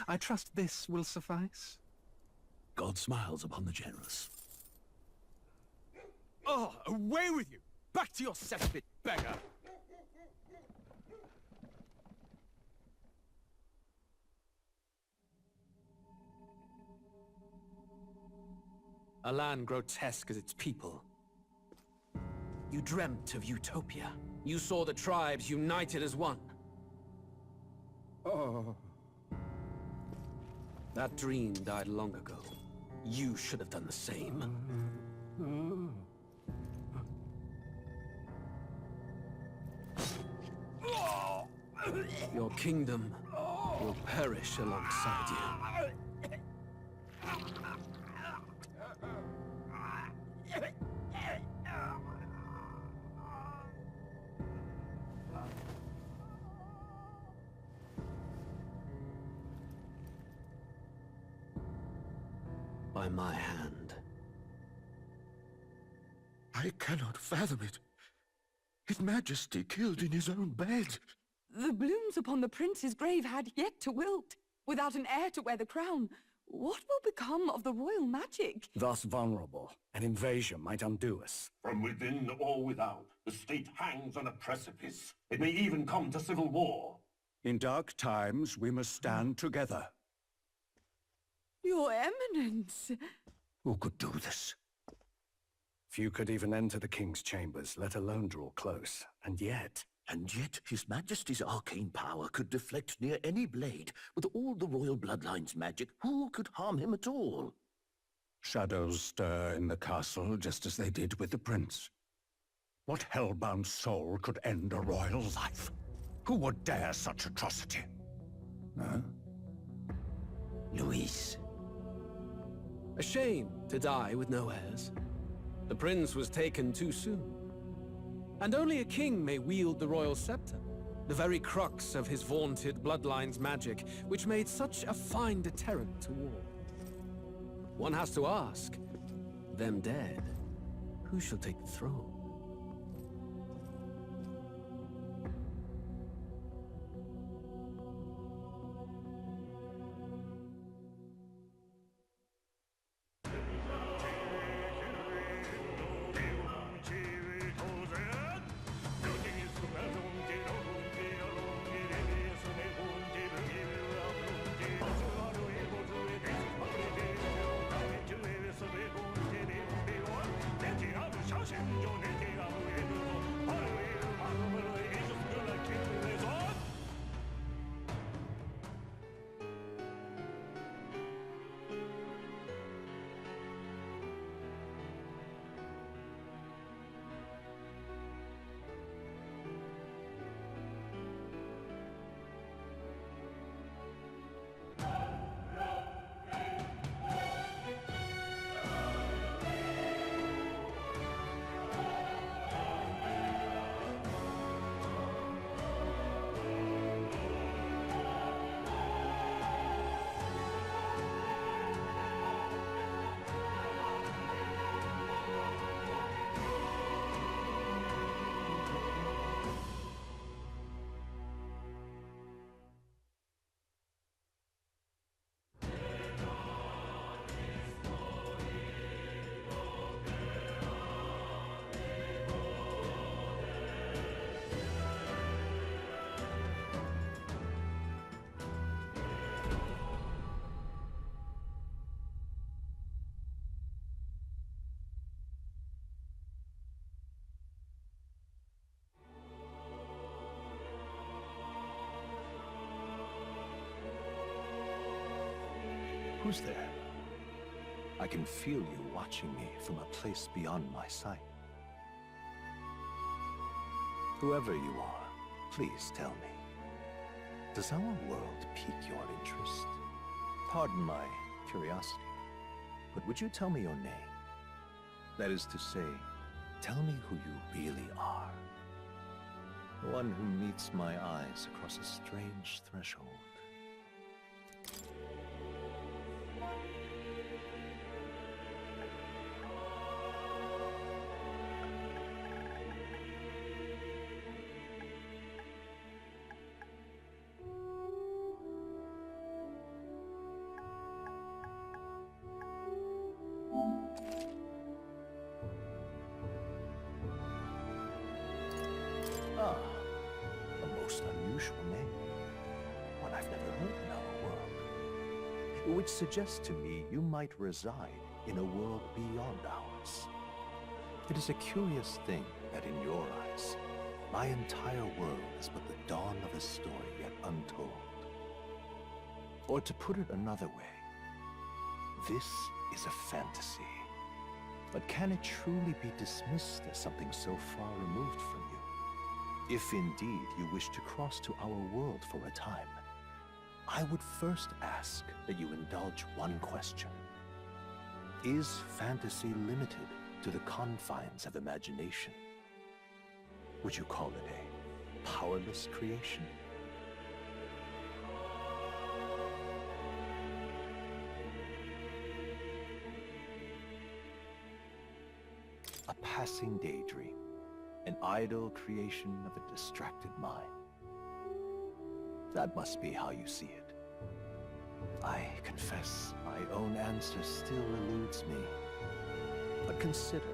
I trust this will suffice. God smiles upon the generous. Oh, away with you! Back to your cesspit, beggar! A land grotesque as its people. You dreamt of utopia. You saw the tribes united as one. Oh. That dream died long ago. You should have done the same. Your kingdom will perish alongside you. By my hand. I cannot fathom it. His Majesty killed in his own bed. The blooms upon the prince's grave had yet to wilt. Without an heir to wear the crown, what will become of the royal magic? Thus vulnerable, an invasion might undo us. From within or without, the state hangs on a precipice. It may even come to civil war. In dark times, we must stand together. Your Eminence! Who could do this? Few could even enter the king's chambers, let alone draw close. And yet His Majesty's arcane power could deflect near any blade. With all the royal bloodline's magic, who could harm him at all? shadows stir in the castle just as they did with the prince. What hellbound soul could end a royal life? Who would dare such atrocity? Huh? Luis. A shame to die with no heirs. The prince was taken too soon. And only a king may wield the royal scepter, the very crux of his vaunted bloodline's magic, which made such a fine deterrent to war. One has to ask, them dead, who shall take the throne? Who's there? I can feel you watching me from a place beyond my sight. Whoever you are, please tell me. Does our world pique your interest? Pardon my curiosity, but would you tell me your name? That is to say, tell me who you really are. The one who meets my eyes across a strange threshold. which suggests to me you might reside in a world beyond ours. It is a curious thing that in your eyes, my entire world is but the dawn of a story yet untold. Or to put it another way, this is a fantasy. But can it truly be dismissed as something so far removed from you? If indeed you wish to cross to our world for a time, I would first ask that you indulge one question. Is fantasy limited to the confines of imagination? Would you call it a powerless creation? A passing daydream, an idle creation of a distracted mind. That must be how you see it. I confess, my own answer still eludes me. But consider,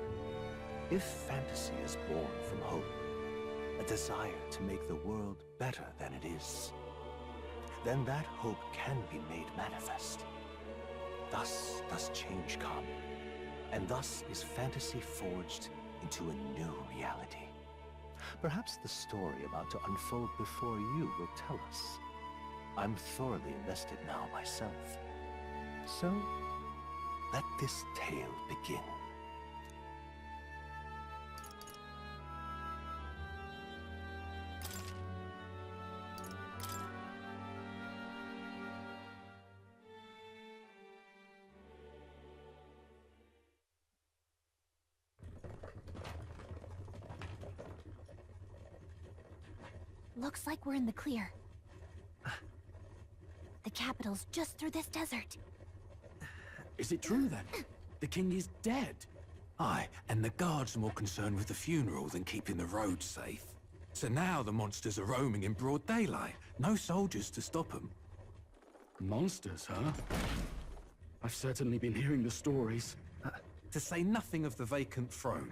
if fantasy is born from hope, a desire to make the world better than it is, then that hope can be made manifest. Thus does change come, and thus is fantasy forged into a new reality. Perhaps the story about to unfold before you will tell us. I'm thoroughly invested now myself. So, let this tale begin. Looks like we're in the clear. The capital's just through this desert. Is it true then? The king is dead? Aye, and the guards are more concerned with the funeral than keeping the roads safe. So now the monsters are roaming in broad daylight. No soldiers to stop them. Monsters, huh? I've certainly been hearing the stories. To say nothing of the vacant throne.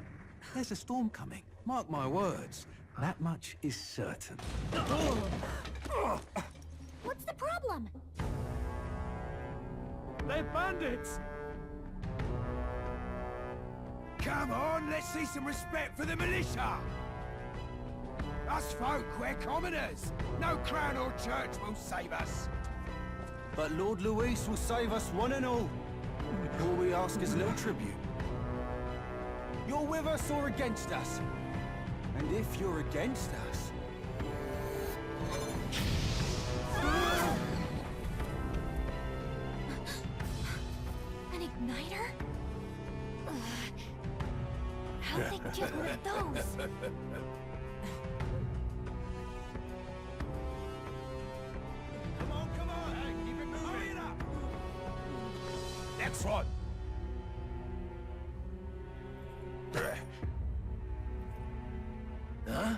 There's a storm coming, mark my words. That much is certain. What's the problem? They're bandits! Come on, let's see some respect for the militia! Us folk, we're commoners. No crown or church will save us. But Lord Luis will save us one and all. All we ask is little tribute. You're with us or against us? And if you're against us... An igniter? How'd they get one of those? Come on, hey, keep it moving. Hurry it up. Next one. Huh?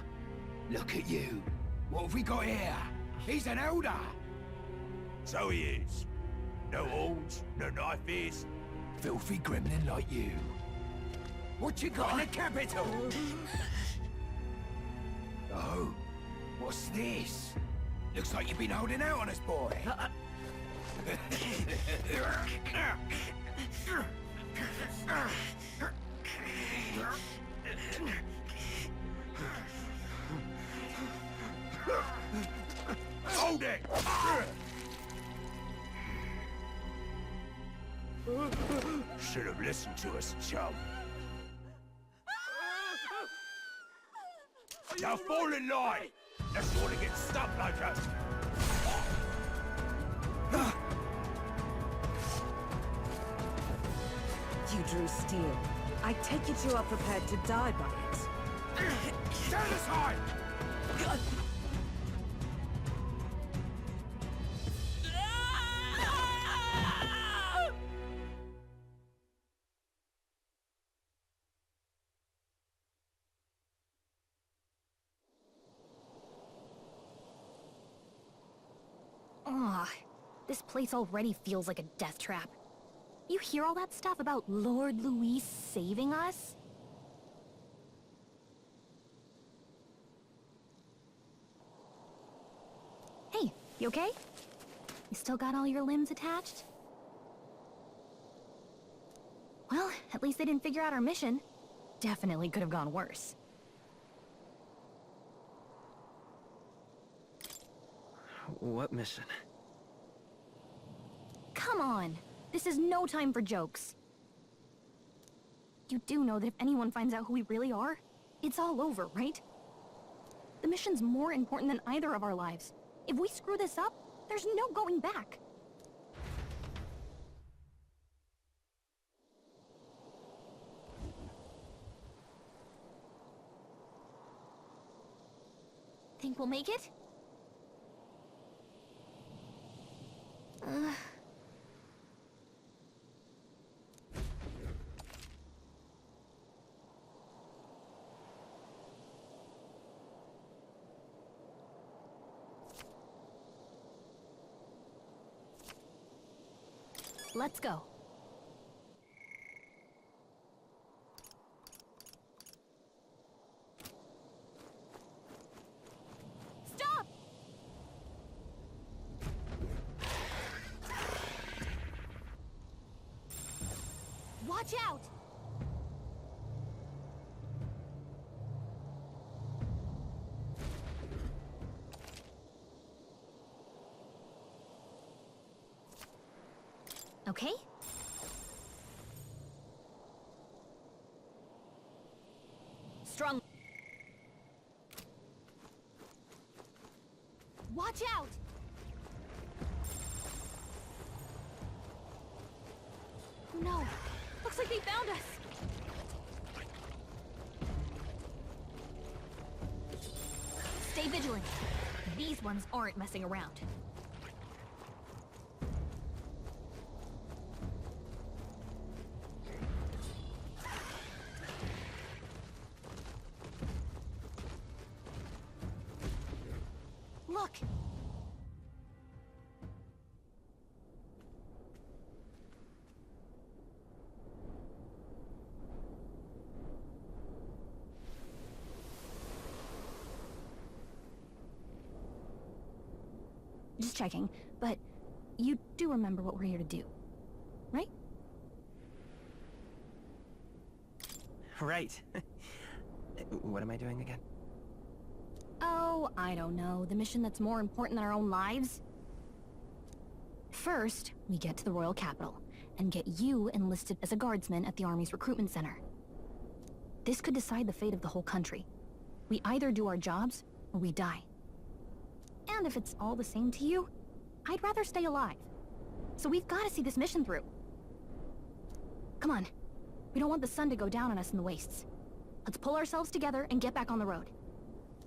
Look at you. What have we got here? He's an elder. So he is. No horns, no knife ears. Filthy gremlin like you. What you got in the capital? Oh, what's this? Looks like you've been holding out on us, boy. Hold it! Should have listened to us, chum. Now fall in line! Let's want to get stuck like us. You drew steel. I take it you are prepared to die by it. Stand aside! This place already feels like a death trap. You hear all that stuff about Lord Luis saving us? Hey, you okay? You still got all your limbs attached? Well, at least they didn't figure out our mission. Definitely could have gone worse. What mission? Come on! This is no time for jokes. You do know that if anyone finds out who we really are, it's all over, right? The mission's more important than either of our lives. If we screw this up, there's no going back. Think we'll make it? Let's go. Stop! Watch out! Okay? Strong. Watch out! Oh no! Looks like they found us! Stay vigilant. These ones aren't messing around. Look! Just checking, but you do remember what we're here to do, right? Right. What am I doing again? Oh, I don't know. The mission that's more important than our own lives? First, we get to the royal capital, and get you enlisted as a guardsman at the army's recruitment center. This could decide the fate of the whole country. We either do our jobs, or we die. And if it's all the same to you, I'd rather stay alive. So we've got to see this mission through. Come on. We don't want the sun to go down on us in the wastes. Let's pull ourselves together and get back on the road.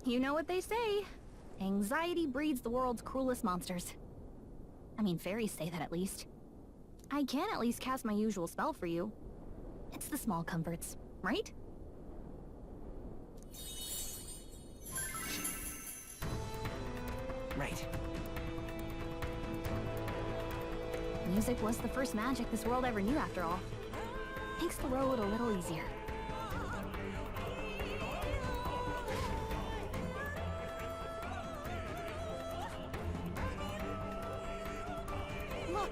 You know what they say. Anxiety breeds the world's cruelest monsters. I mean, fairies say that at least. I can at least cast my usual spell for you. It's the small comforts, right? Right. Music was the first magic this world ever knew, after all. Makes the road a little easier. Look!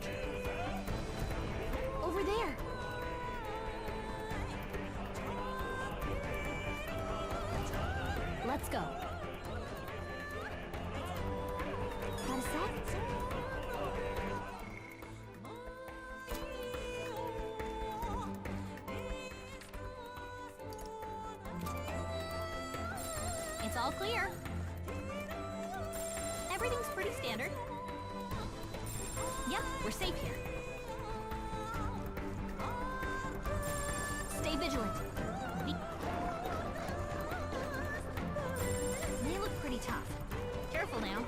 Over there! Let's go. Got a sec? It's all clear. Everything's pretty standard. Yep, we're safe here. Stay vigilant. They look pretty tough. Careful now.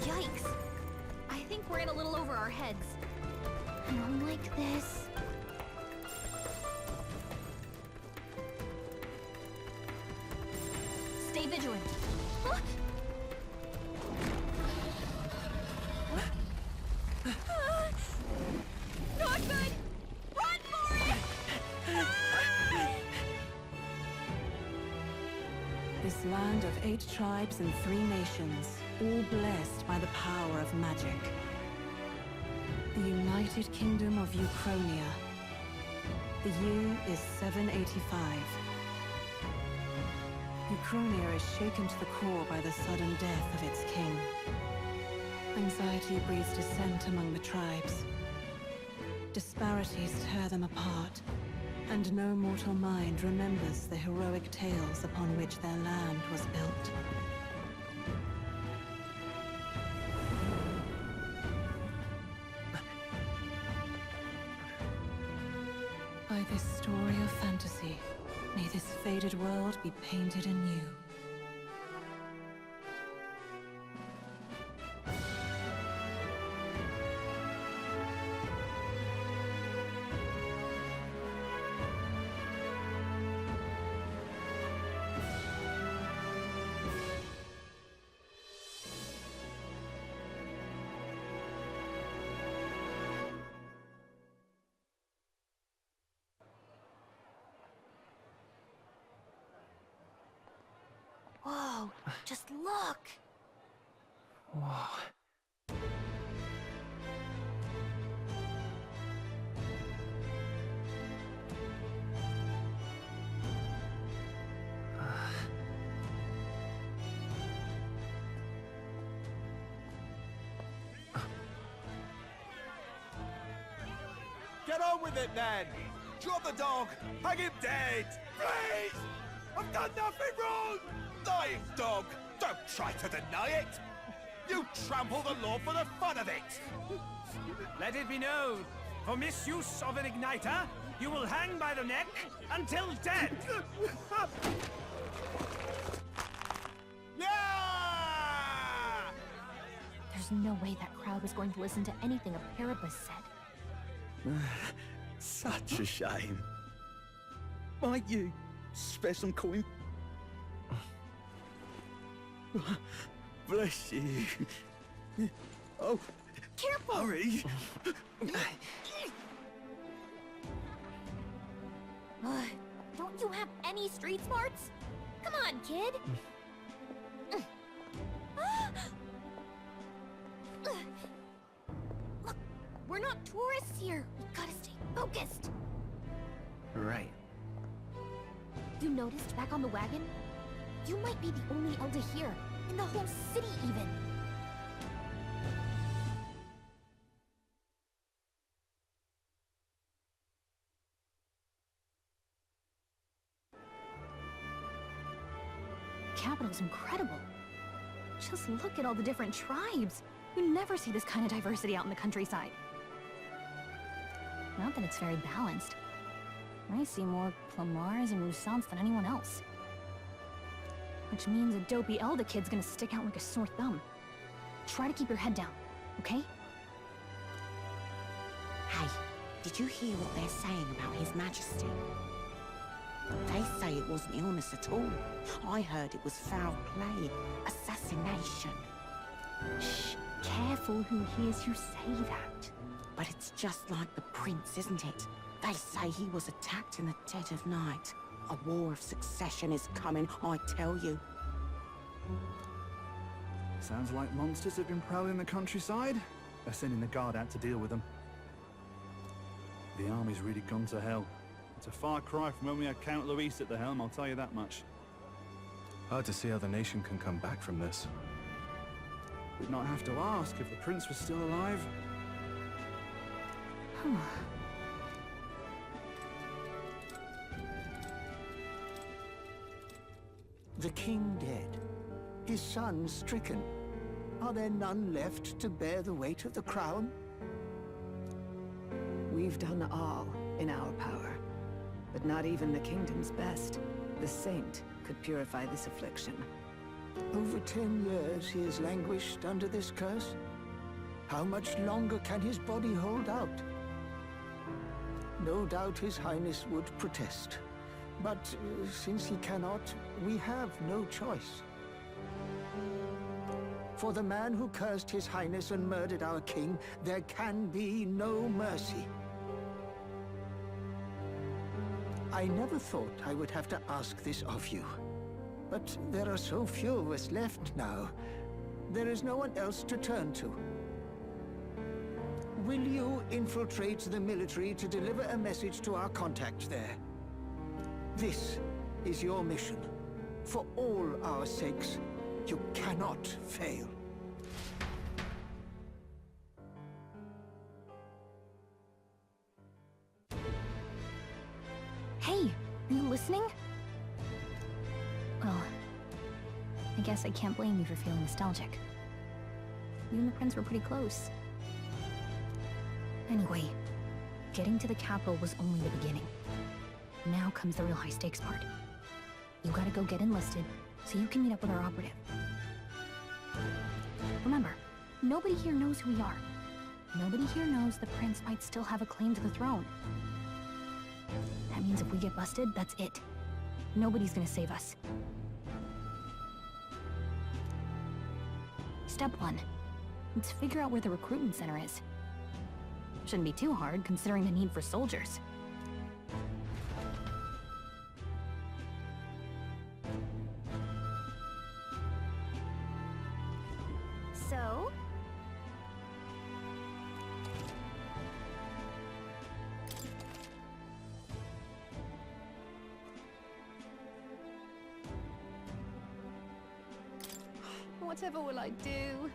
Yikes. I think we're in a little over our heads. And like this. Stay vigilant. Huh? Not good! Run for it! This land of 8 tribes and 3 nations, all blessed by the power of magic. The United Kingdom of Uchronia. The year is 785. Uchronia is shaken to the core by the sudden death of its king. Anxiety breeds dissent among the tribes. Disparities tear them apart, and no mortal mind remembers the heroic tales upon which their land was built. By this story of fantasy, may this faded world be painted anew. Whoa, just look! Whoa. Get on with it, then! Drop the dog! Hang him dead! Please! I've done nothing wrong! Lying dog! Don't try to deny it! You trample the law for the fun of it! Let it be known, for misuse of an igniter, you will hang by the neck until dead! Yeah! There's no way that crowd was going to listen to anything a Parabus said. Such a shame. Might you spare some coin? Bless you. Oh, careful! Hurry! Don't you have any street smarts? Come on, kid! Look, we're not tourists here. We gotta stay focused. Right. You noticed back on the wagon? You might be the only elder here, in the whole city even. Capital's incredible. Just look at all the different tribes. You never see this kind of diversity out in the countryside. Not that it's very balanced. I see more Clamars and Roussants than anyone else. Which means a dopey Elder kid's gonna stick out like a sore thumb. Try to keep your head down, okay? Hey, did you hear what they're saying about His Majesty? They say it wasn't illness at all. I heard it was foul play, assassination. Shh, careful who hears you say that. But it's just like the prince, isn't it? They say he was attacked in the dead of night. A war of succession is coming, I tell you. Sounds like monsters have been prowling the countryside. They're sending the guard out to deal with them. The army's really gone to hell. It's a far cry from when we had Count Luis at the helm, I'll tell you that much. Hard to see how the nation can come back from this. We'd not have to ask if the prince was still alive. The king dead, his son stricken. Are there none left to bear the weight of the crown? We've done all in our power, but not even the kingdom's best, the saint, could purify this affliction. Over 10 years he has languished under this curse. How much longer can his body hold out? No doubt His Highness would protest. But since he cannot, we have no choice. For the man who cursed His Highness and murdered our king, there can be no mercy. I never thought I would have to ask this of you. But there are so few of us left now. There is no one else to turn to. will you infiltrate the military to deliver a message to our contact there? This is your mission. For all our sakes, you cannot fail. Hey, are you listening? Well, I guess I can't blame you for feeling nostalgic. You and the prince were pretty close. Anyway, getting to the capital was only the beginning. Now comes the real high-stakes part. You gotta go get enlisted, so you can meet up with our operative. Remember, nobody here knows who we are. Nobody here knows the prince might still have a claim to the throne. That means if we get busted, that's it. Nobody's gonna save us. Step 1. Let's figure out where the recruitment center is. Shouldn't be too hard, considering the need for soldiers. So? Whatever will I do?